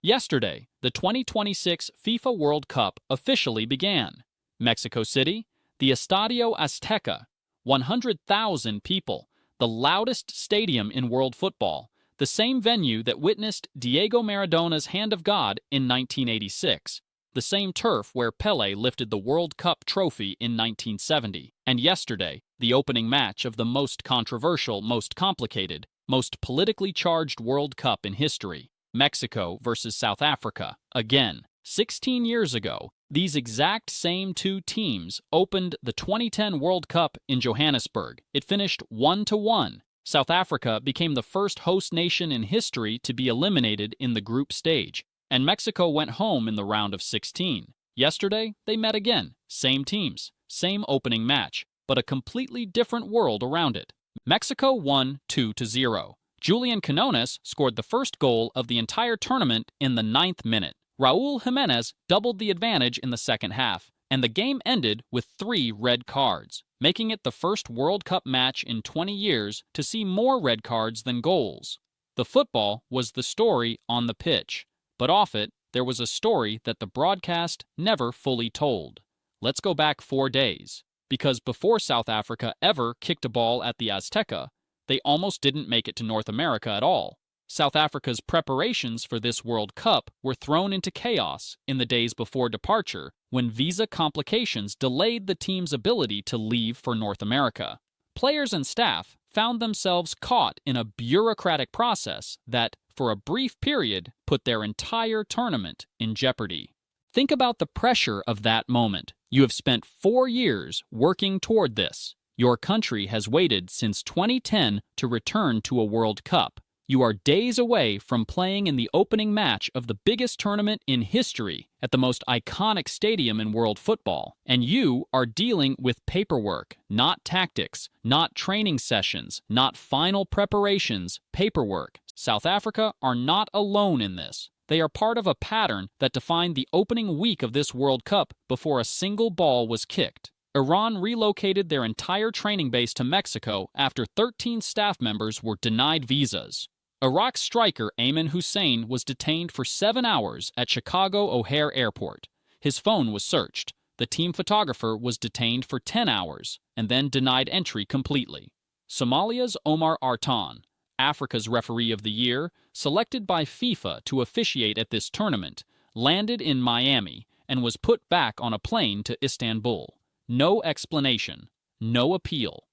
Yesterday, the 2026 FIFA World Cup officially began. Mexico City, the Estadio Azteca, 100,000 people, the loudest stadium in world football, the same venue that witnessed Diego Maradona's Hand of God in 1986, the same turf where Pelé lifted the World Cup trophy in 1970, and yesterday, the opening match of the most controversial, most complicated, most politically charged World Cup in history. Mexico versus South Africa. Again, 16 years ago, these exact same two teams opened the 2010 World Cup in Johannesburg. It finished 1-1. South Africa became the first host nation in history to be eliminated in the group stage, and Mexico went home in the round of 16. Yesterday, they met again. Same teams, same opening match, but a completely different world around it. Mexico won 2-0. Julian Quinones scored the first goal of the entire tournament in the 9th minute. Raul Jimenez doubled the advantage in the second half, and the game ended with 3 red cards, making it the first World Cup match in 20 years to see more red cards than goals. The football was the story on the pitch, but off it, there was a story that the broadcast never fully told. Let's go back 4 days, because before South Africa ever kicked a ball at the Azteca, they almost didn't make it to North America at all. South Africa's preparations for this World Cup were thrown into chaos in the days before departure when visa complications delayed the team's ability to leave for North America. Players and staff found themselves caught in a bureaucratic process that, for a brief period, put their entire tournament in jeopardy. Think about the pressure of that moment. You have spent 4 years working toward this. Your country has waited since 2010 to return to a World Cup. You are days away from playing in the opening match of the biggest tournament in history at the most iconic stadium in world football. And you are dealing with paperwork, not tactics, not training sessions, not final preparations, paperwork. South Africa are not alone in this. They are part of a pattern that defined the opening week of this World Cup before a single ball was kicked. Iran relocated their entire training base to Mexico after 13 staff members were denied visas. Iraq's striker Ayman Hussein was detained for 7 hours at Chicago O'Hare Airport. His phone was searched. The team photographer was detained for 10 hours and then denied entry completely. Somalia's Omar Artan, Africa's Referee of the Year, selected by FIFA to officiate at this tournament, landed in Miami and was put back on a plane to Istanbul. No explanation, no appeal.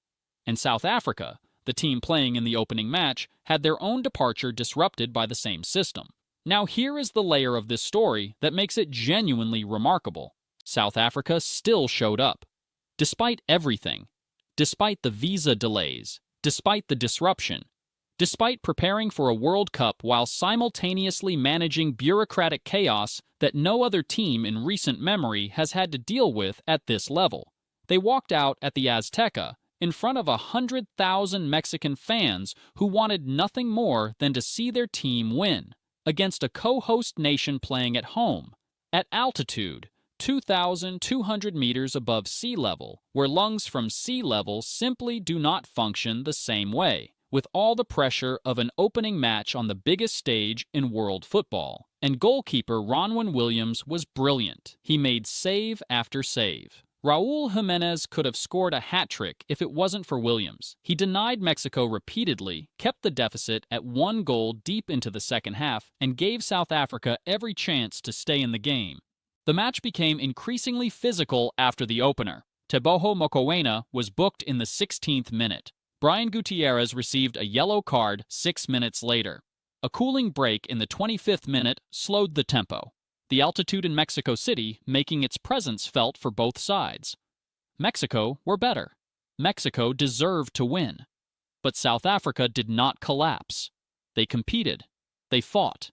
And South Africa, the team playing in the opening match, had their own departure disrupted by the same system. Now here is the layer of this story that makes it genuinely remarkable. South Africa still showed up. Despite everything, despite the visa delays, despite the disruption, despite preparing for a World Cup while simultaneously managing bureaucratic chaos that no other team in recent memory has had to deal with at this level. They walked out at the Azteca in front of 100,000 Mexican fans who wanted nothing more than to see their team win, against a co-host nation playing at home, at altitude, 2,200 meters above sea level, where lungs from sea level simply do not function the same way, with all the pressure of an opening match on the biggest stage in world football. And goalkeeper Ronwen Williams was brilliant. He made save after save. Raul Jimenez could have scored a hat-trick if it wasn't for Williams. He denied Mexico repeatedly, kept the deficit at 1 goal deep into the second half, and gave South Africa every chance to stay in the game. The match became increasingly physical after the opener. Teboho Mokoena was booked in the 16th minute. Brian Gutierrez received a yellow card 6 minutes later. A cooling break in the 25th minute slowed the tempo, the altitude in Mexico City making its presence felt for both sides. Mexico were better. Mexico deserved to win. But South Africa did not collapse. They competed. They fought.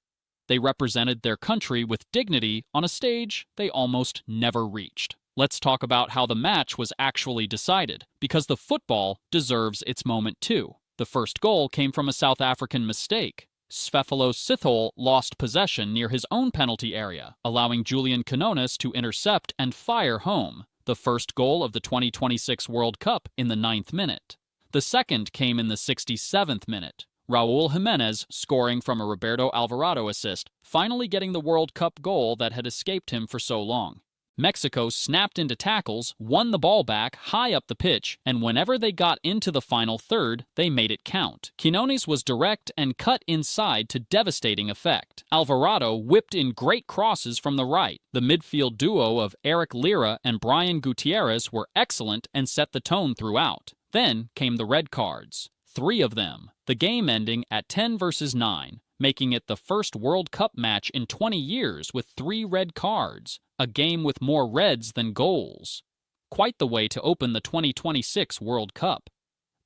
They represented their country with dignity on a stage they almost never reached. Let's talk about how the match was actually decided, because the football deserves its moment too. The first goal came from a South African mistake. Svefalo Sithole lost possession near his own penalty area, allowing Julian Quinones to intercept and fire home, the first goal of the 2026 World Cup in the 9th minute. The second came in the 67th minute. Raul Jimenez scoring from a Roberto Alvarado assist, finally getting the World Cup goal that had escaped him for so long. Mexico snapped into tackles, won the ball back high up the pitch, and whenever they got into the final third, they made it count. Quinones was direct and cut inside to devastating effect. Alvarado whipped in great crosses from the right. The midfield duo of Eric Lira and Brian Gutierrez were excellent and set the tone throughout. Then came the red cards. 3 of them. The game ending at 10-9, making it the first World Cup match in 20 years with 3 red cards. A game with more reds than goals. Quite the way to open the 2026 World Cup.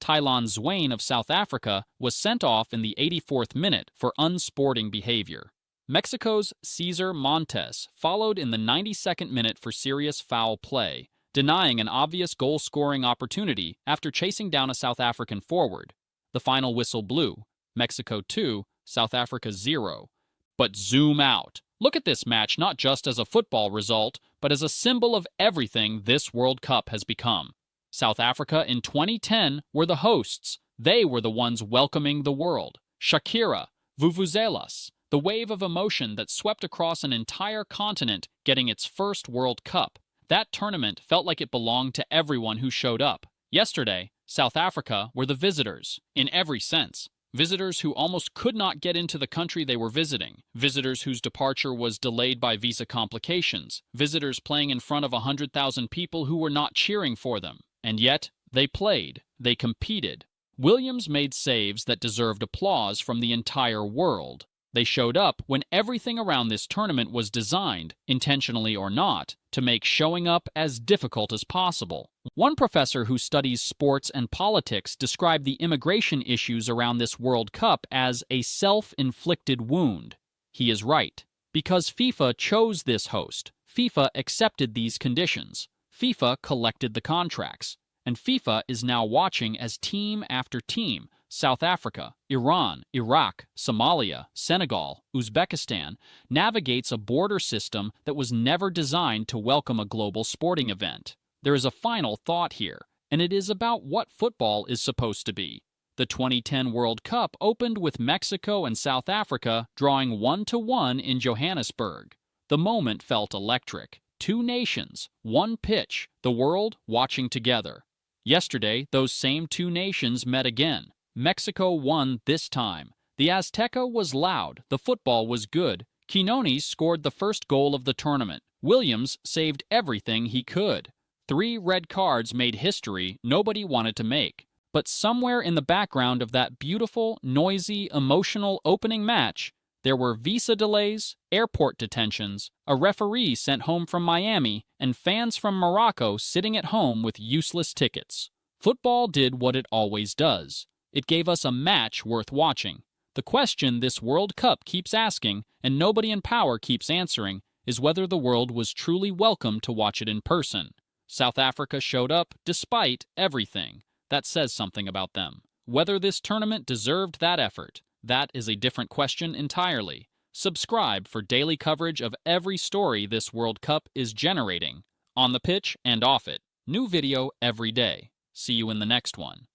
Tylon Zwane of South Africa was sent off in the 84th minute for unsporting behavior. Mexico's Cesar Montes followed in the 92nd minute for serious foul play, denying an obvious goal-scoring opportunity after chasing down a South African forward. The final whistle blew. Mexico 2, South Africa 0. But zoom out. Look at this match not just as a football result, but as a symbol of everything this World Cup has become. South Africa in 2010 were the hosts. They were the ones welcoming the world. Shakira, Vuvuzelas, the wave of emotion that swept across an entire continent getting its first World Cup. That tournament felt like it belonged to everyone who showed up. Yesterday, South Africa were the visitors, in every sense. Visitors who almost could not get into the country they were visiting. Visitors whose departure was delayed by visa complications. Visitors playing in front of 100,000 people who were not cheering for them. And yet, they played. They competed. Williams made saves that deserved applause from the entire world. They showed up when everything around this tournament was designed, intentionally or not, to make showing up as difficult as possible. One professor who studies sports and politics described the immigration issues around this World Cup as a self-inflicted wound. He is right. Because FIFA chose this host, FIFA accepted these conditions. FIFA collected the contracts. And FIFA is now watching as team after team, South Africa, Iran, Iraq, Somalia, Senegal, Uzbekistan, navigates a border system that was never designed to welcome a global sporting event. There is a final thought here, and it is about what football is supposed to be. The 2010 World Cup opened with Mexico and South Africa drawing 1-1 in Johannesburg. The moment felt electric. 2 nations, 1 pitch, the world watching together. Yesterday, those same 2 nations met again. Mexico won this time. The Azteca was loud. The football was good. Quinones scored the first goal of the tournament. Williams saved everything he could. 3 red cards made history nobody wanted to make. But somewhere in the background of that beautiful, noisy, emotional opening match, there were visa delays, airport detentions, a referee sent home from Miami, and fans from Morocco sitting at home with useless tickets. Football did what it always does. It gave us a match worth watching. The question this World Cup keeps asking, and nobody in power keeps answering, is whether the world was truly welcome to watch it in person. South Africa showed up despite everything. That says something about them. Whether this tournament deserved that effort, that is a different question entirely. Subscribe for daily coverage of every story this World Cup is generating, on the pitch and off it. New video every day. See you in the next one.